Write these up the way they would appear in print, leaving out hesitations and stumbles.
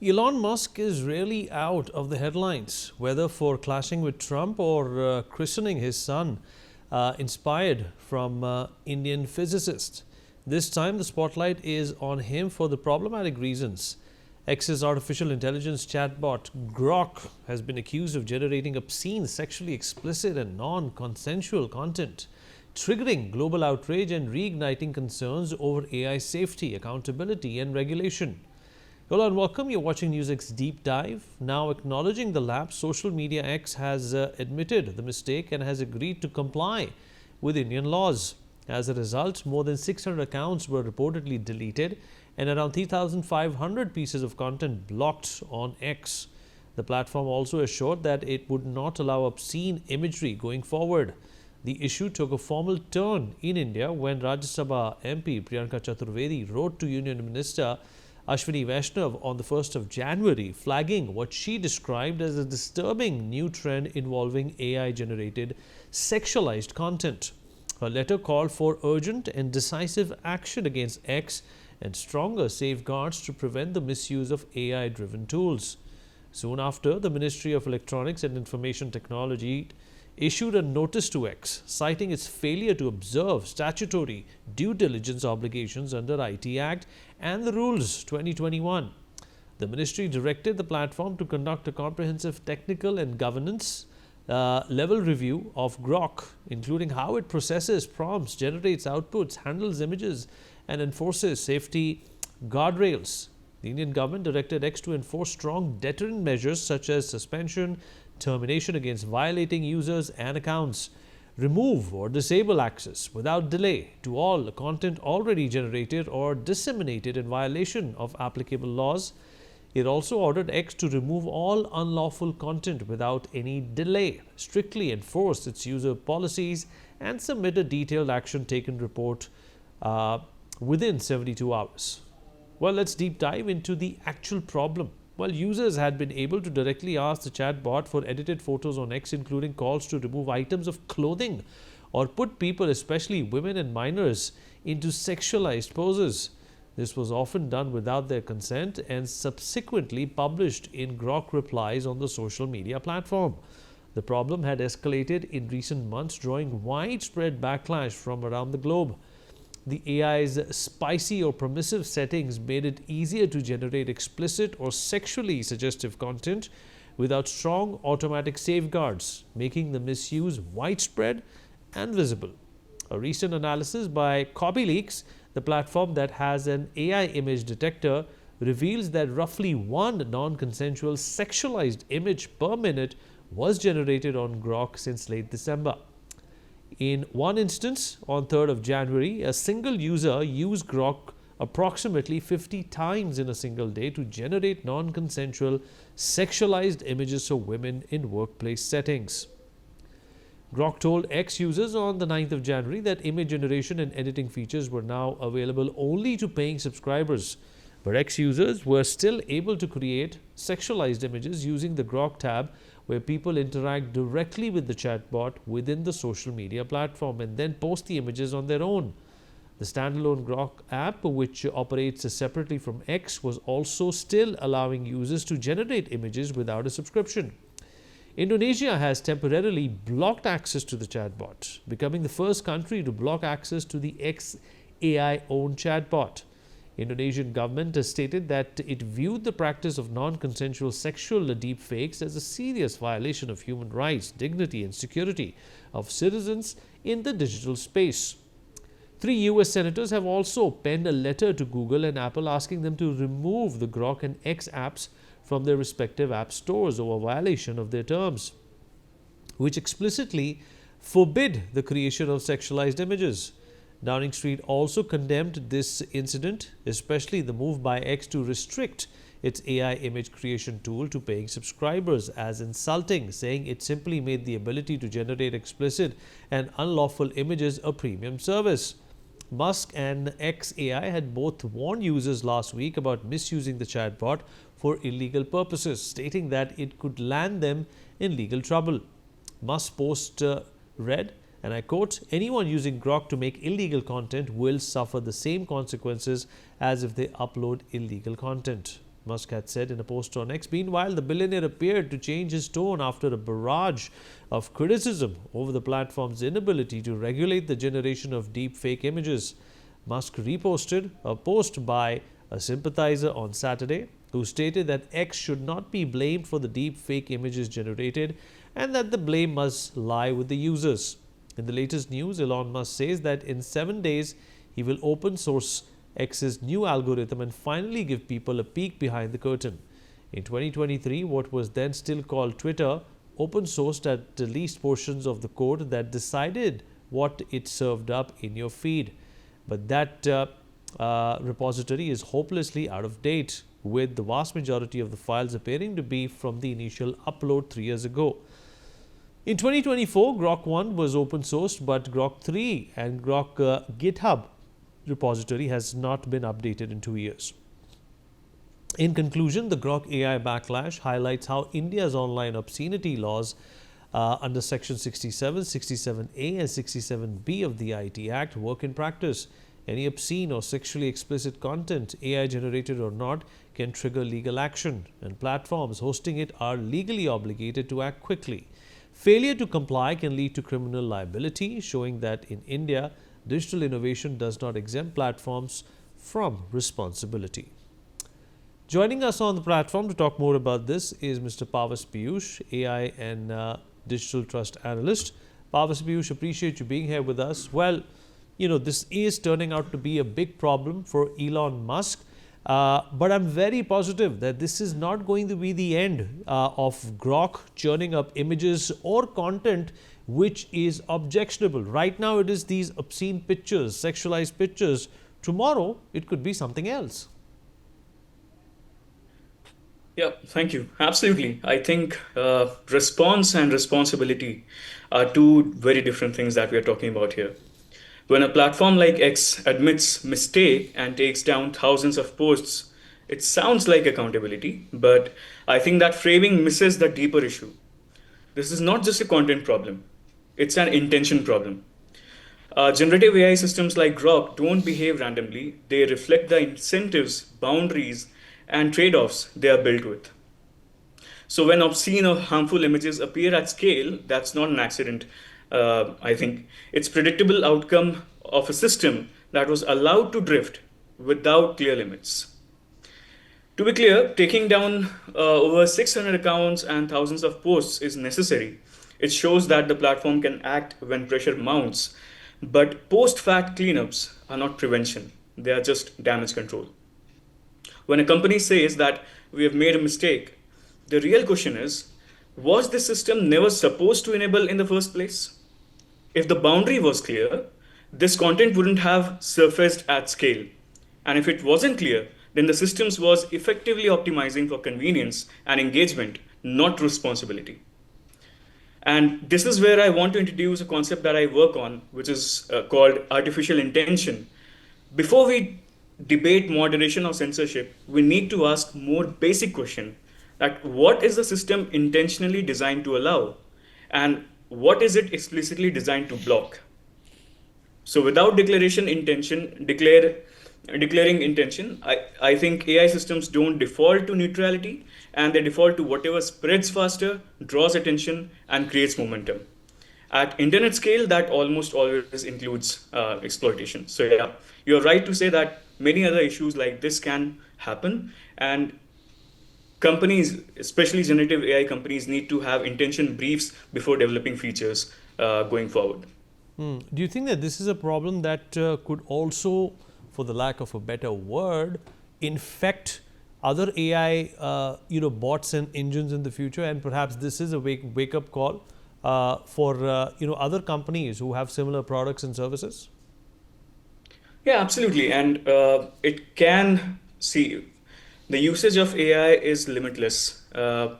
Elon Musk is really out of the headlines, whether for clashing with Trump or christening his son, inspired from Indian physicist. This time, the spotlight is on him for the problematic reasons. X's artificial intelligence chatbot Grok has been accused of generating obscene, sexually explicit, and non consensual content, triggering global outrage and reigniting concerns over AI safety, accountability, and regulation. Hello and welcome. You're watching NewsX DeepDive. Now acknowledging the lapse, Social Media X has admitted the mistake and has agreed to comply with Indian laws. As a result, more than 600 accounts were reportedly deleted and around 3,500 pieces of content blocked on X. The platform also assured that it would not allow obscene imagery going forward. The issue took a formal turn in India when Rajya Sabha MP Priyanka Chaturvedi wrote to Union Minister Ashwini Vaishnav on the 1st of January, flagging what she described as a disturbing new trend involving AI-generated sexualized content. Her letter called for urgent and decisive action against X and stronger safeguards to prevent the misuse of AI-driven tools. Soon after, the Ministry of Electronics and Information Technology issued a notice to X, citing its failure to observe statutory due diligence obligations under IT Act and the Rules 2021. The ministry directed the platform to conduct a comprehensive technical and governance level review of Grok, including how it processes prompts, generates outputs, handles images, and enforces safety guardrails. The Indian government directed X to enforce strong deterrent measures such as suspension, termination against violating users and accounts, remove or disable access without delay to all content already generated or disseminated in violation of applicable laws. It also ordered X to remove all unlawful content without any delay, strictly enforce its user policies, and submit a detailed action taken report within 72 hours. Well, let's deep dive into the actual problem. Well, users had been able to directly ask the chatbot for edited photos on X, including calls to remove items of clothing or put people, especially women and minors, into sexualized poses. This was often done without their consent and subsequently published in Grok replies on the social media platform. The problem had escalated in recent months, drawing widespread backlash from around the globe. The AI's spicy or permissive settings made it easier to generate explicit or sexually suggestive content without strong automatic safeguards, making the misuse widespread and visible. A recent analysis by CopyLeaks, the platform that has an AI image detector, reveals that roughly one non-consensual sexualized image per minute was generated on Grok since late December. In one instance, on 3rd of January, a single user used Grok approximately 50 times in a single day to generate non-consensual sexualized images of women in workplace settings. Grok told X users on the 9th of January that image generation and editing features were now available only to paying subscribers, but X users were still able to create sexualized images using the Grok tab, where people interact directly with the chatbot within the social media platform and then post the images on their own. The standalone Grok app, which operates separately from X, was also still allowing users to generate images without a subscription. Indonesia has temporarily blocked access to the chatbot, becoming the first country to block access to the X AI-owned chatbot. Indonesian government has stated that it viewed the practice of non-consensual sexual deepfakes as a serious violation of human rights, dignity, and security of citizens in the digital space. 3 US senators have also penned a letter to Google and Apple asking them to remove the Grok and X apps from their respective app stores over violation of their terms, which explicitly forbid the creation of sexualized images. Downing Street also condemned this incident, especially the move by X to restrict its AI image creation tool to paying subscribers, as insulting, saying it simply made the ability to generate explicit and unlawful images a premium service. Musk and XAI had both warned users last week about misusing the chatbot for illegal purposes, stating that it could land them in legal trouble. Musk's post read, and I quote, "Anyone using Grok to make illegal content will suffer the same consequences as if they upload illegal content." Musk had said in a post on X. Meanwhile, the billionaire appeared to change his tone after a barrage of criticism over the platform's inability to regulate the generation of deep fake images. Musk reposted a post by a sympathizer on Saturday who stated that X should not be blamed for the deep fake images generated and that the blame must lie with the users. In the latest news, Elon Musk says that in 7 days, he will open source X's new algorithm and finally give people a peek behind the curtain. In 2023, what was then still called Twitter open sourced at least portions of the code that decided what it served up in your feed. But that repository is hopelessly out of date, with the vast majority of the files appearing to be from the initial upload 3 years ago. In 2024, Grok 1 was open sourced, but Grok 3 and Grok GitHub repository has not been updated in 2 years. In conclusion, the Grok AI backlash highlights how India's online obscenity laws under Section 67, 67A and 67B of the IT Act work in practice. Any obscene or sexually explicit content, AI generated or not, can trigger legal action, and platforms hosting it are legally obligated to act quickly. Failure to comply can lead to criminal liability, showing that in India, digital innovation does not exempt platforms from responsibility. Joining us on the platform to talk more about this is Mr. Pavas Piyush, AI and Digital Trust Analyst. Pavas Piyush, appreciate you being here with us. Well, this is turning out to be a big problem for Elon Musk. But I'm very positive that this is not going to be the end of Grok churning up images or content which is objectionable. Right now it is these obscene pictures, sexualized pictures. Tomorrow it could be something else. Yeah, thank you. Absolutely. I think response and responsibility are two very different things that we are talking about here. When a platform like X admits mistake and takes down thousands of posts, it sounds like accountability, but I think that framing misses the deeper issue. This is not just a content problem, it's an intention problem. Generative AI systems like Grok don't behave randomly, they reflect the incentives, boundaries, and trade-offs they are built with. So when obscene or harmful images appear at scale, that's not an accident. I think it's predictable outcome of a system that was allowed to drift without clear limits. To be clear, taking down over 600 accounts and thousands of posts is necessary. It shows that the platform can act when pressure mounts, but post-fact cleanups are not prevention. They are just damage control. When a company says that we have made a mistake, the real question is, was this system never supposed to enable in the first place? If the boundary was clear, this content wouldn't have surfaced at scale. And if it wasn't clear, then the systems was effectively optimizing for convenience and engagement, not responsibility. And this is where I want to introduce a concept that I work on, which is called artificial intention. Before we debate moderation or censorship, we need to ask more basic question that what is the system intentionally designed to allow and what is it explicitly designed to block? So without declaring intention, I think AI systems don't default to neutrality and they default to whatever spreads faster, draws attention and creates momentum. At internet scale, that almost always includes exploitation. So yeah, you're right to say that many other issues like this can happen, and companies, especially generative AI companies, need to have intention briefs before developing features going forward. Do you think that this is a problem that could also, for the lack of a better word, infect other AI bots and engines in the future, and perhaps this is a wake-up call for other companies who have similar products and services? Yeah, absolutely. And it can see the usage of AI is limitless. To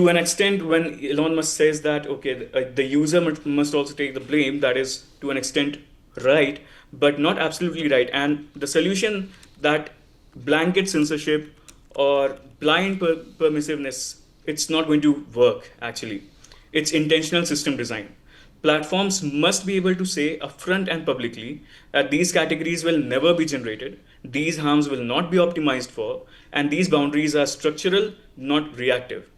an extent, when Elon Musk says that, okay, the user must also take the blame, that is to an extent right, but not absolutely right. And the solution that blanket censorship or blind permissiveness, it's not going to work actually. It's intentional system design. Platforms must be able to say upfront and publicly that these categories will never be generated, these harms will not be optimized for, and these boundaries are structural, not reactive.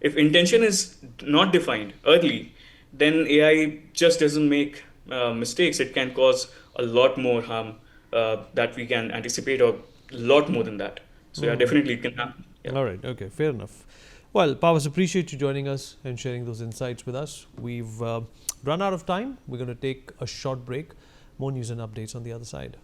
If intention is not defined early, then AI just doesn't make mistakes. It can cause a lot more harm that we can anticipate, or a lot more than that. So yeah, Mhm. definitely it can happen. Yeah. All right. Okay. Fair enough. Well, Pavas, appreciate you joining us and sharing those insights with us. We've run out of time. We're going to take a short break. More news and updates on the other side.